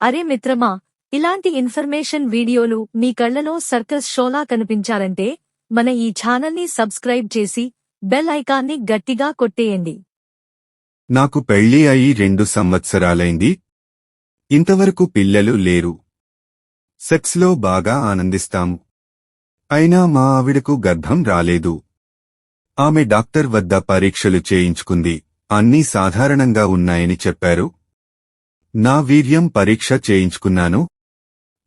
అరే మిత్రమా, ఇలాంటి ఇన్ఫర్మేషన్ వీడియోలు మీ కళ్లలో సర్కస్ షోలా కనిపించాలంటే మన ఈ ఛానల్ని సబ్స్క్రైబ్ చేసి బెల్ ఐకాన్ని గట్టిగా కొట్టేయండి. నాకు పెళ్లి అయి 2 సంవత్సరాలైంది. ఇంతవరకు పిల్లలు లేరు. సెక్స్లో బాగా ఆనందిస్తాము. అయినా మా ఆవిడకు గర్భం రాలేదు. ఆమె డాక్టర్ వద్ద పరీక్షలు చేయించుకుంది. అన్నీ సాధారణంగా ఉన్నాయని చెప్పారు. నా వీర్యం పరీక్ష చేయించుకున్నాను.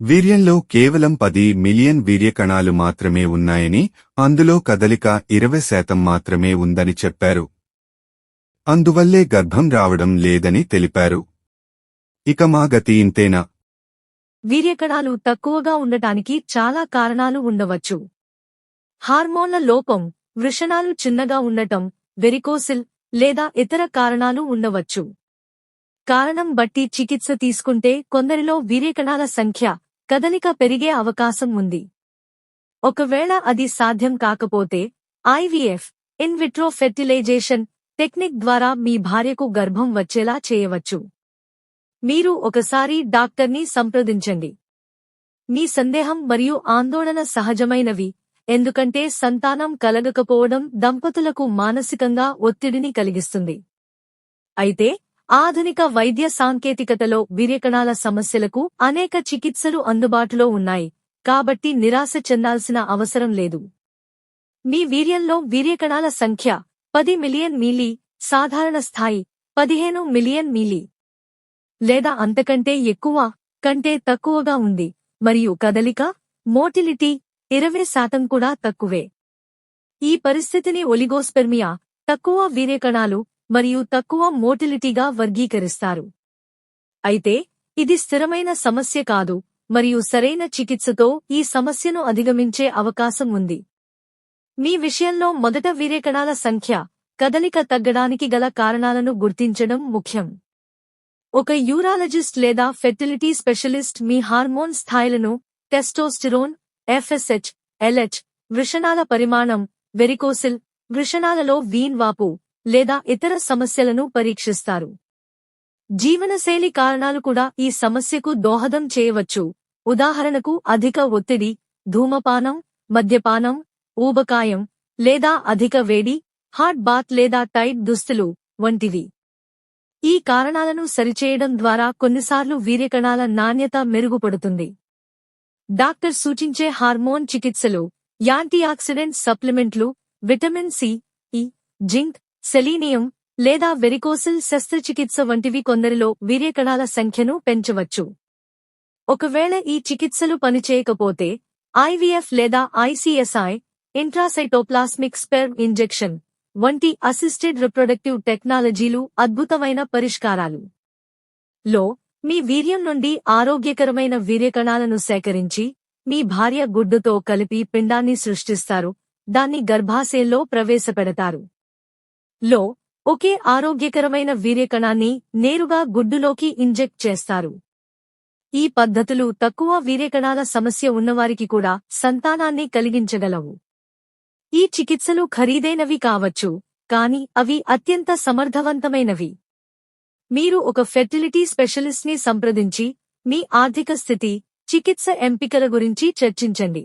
వీర్యంలో కేవలం 10 మిలియన్ వీర్యకణాలు మాత్రమే ఉన్నాయని, అందులో కదలిక 20% మాత్రమే ఉందని చెప్పారు. అందువల్లే గర్భం రావడం లేదని తెలిపారు. ఇక మా గతి ఇంతేనా? వీర్యకణాలు తక్కువగా ఉండటానికి చాలా కారణాలు ఉండవచ్చు. హార్మోన్ల లోపం, వృషణాలు చిన్నగా ఉండటం, వెరికోసిల్ లేదా ఇతర కారణాలు ఉండవచ్చు. కారణం బట్టి చికిత్స తీసుకుంటే కొందరిలో వీర్యకణాల సంఖ్య, కదలిక పెరిగే అవకాశం ఉంది. ఒకవేళ అది సాధ్యం కాకపోతే IVF in vitro fertilisation technique ద్వారా మీ భార్యకు గర్భం వచ్చేలా చేయవచ్చు. మీరు ఒకసారి డాక్టర్ని సంప్రదించండి. మీ సందేహం మరియు ఆందోళన సహజమైనవి, ఎందుకంటే సంతానం కలగకపోవడం దంపతులకు మానసికంగా ఒత్తిడిని కలిగిస్తుంది. అయితే ఆధునిక వైద్య సాంకేతికతలో వీర్యకణాల సమస్యలకు అనేక చికిత్సలు అందుబాటులో ఉన్నాయి, కాబట్టి నిరాశ చెందాల్సిన అవసరం లేదు. మీ వీర్యంలో వీర్యకణాల సంఖ్య 10 మిలియన్ మిలీ, సాధారణ స్థాయి 15 మిలియన్ మిలీ లేదా అంతకంటే ఎక్కువ కంటే తక్కువగా ఉంది, మరియు కదలిక, మోటిలిటీ 20% కూడా తక్కువే. ఈ పరిస్థితిని ఒలిగోస్పెర్మియా, తక్కువ వీర్యకణాలు మరియు తక్కువ మోటిలిటీగా వర్గీకరిస్తారు. అయితే ఇది స్థిరమైన సమస్య కాదు, మరియు సరైన చికిత్సతో ఈ సమస్యను అధిగమించే అవకాశం ఉంది. మీ విషయంలో మొదట వీర్యకణాల సంఖ్య, కదలిక తగ్గడానికి గల కారణాలను గుర్తించడం ముఖ్యం. ఒక యూరాలజిస్ట్ లేదా ఫెర్టిలిటీ స్పెషలిస్ట్ మీ హార్మోన్ స్థాయిలను, టెస్టోస్టిరోన్, ఎఫ్ఎస్హెచ్, ఎల్హెచ్, వృషణాల పరిమాణం, వెరికోసిల్, వృషణాలలో వీన్ వాపు లేదా ఇతర సమస్యలను పరీక్షిస్తారు. జీవనశైలి కారణాలు కూడా ఈ సమస్యకు దోహదం చేయవచ్చు. ఉదాహరణకు అధిక ఒత్తిడి, ధూమపానం, మద్యపానం, ఊబకాయం లేదా అధిక వేడి, హాట్ బాత్ లేదా టైట్ దుస్తులు వంటివి. ఈ కారణాలను సరిచేయడం ద్వారా కొన్నిసార్లు వీర్యకణాల నాణ్యత మెరుగుపడుతుంది. డాక్టర్ సూచించే హార్మోన్ చికిత్సలు, యాంటీఆక్సిడెంట్ సప్లిమెంట్లు, విటమిన్ సి, ఇ, జింక్, సెలీనియం లేదా వెరికోసిల్ శస్త్రచికిత్స వంటివి కొందరిలో వీర్యకణాల సంఖ్యను పెంచవచ్చు. ఒకవేళ ఈ చికిత్సలు పనిచేయకపోతే ఐవీఎఫ్ లేదా ఐసీఎస్ఐ, ఇంట్రాసైటోప్లాస్మిక్ స్పెర్మ్ ఇంజెక్షన్ వంటి అసిస్టెడ్ రిప్రొడక్టివ్ టెక్నాలజీలు అద్భుతమైన పరిష్కారాలు. మీ వీర్యం నుండి ఆరోగ్యకరమైన వీర్యకణాలను సేకరించి మీ భార్య గుడ్డుతో కలిపి పిండాన్ని సృష్టిస్తారు, దాన్ని గర్భాశయంలో ప్రవేశపెడతారు. ఒకే ఆరోగ్యకరమైన వీర్యకణాన్ని నేరుగా గుడ్డులోకి ఇంజెక్ట్ చేస్తారు. ఈ పద్ధతులు తక్కువ వీర్యకణాల సమస్య ఉన్నవారికి కూడా సంతానాన్ని కలిగించగలవు. ఈ చికిత్సలు ఖరీదైనవి కావచ్చు, కానీ అవి అత్యంత సమర్థవంతమైనవి. మీరు ఒక ఫెర్టిలిటీ స్పెషలిస్ట్ని సంప్రదించి మీ ఆర్థిక స్థితి, చికిత్స ఎంపికల గురించి చర్చించండి.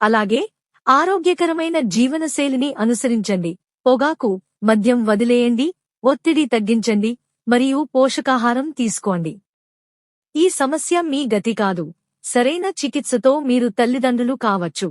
అలాగే ఆరోగ్యకరమైన జీవనశైలిని అనుసరించండి. పొగాకు, మద్యం వదిలేయండి, ఒత్తిడి తగ్గించండి మరియు పోషకాహారం తీసుకోండి. ఈ సమస్య మీ గతి కాదు. సరైన చికిత్సతో మీరు తల్లిదండ్రులు కావచ్చు.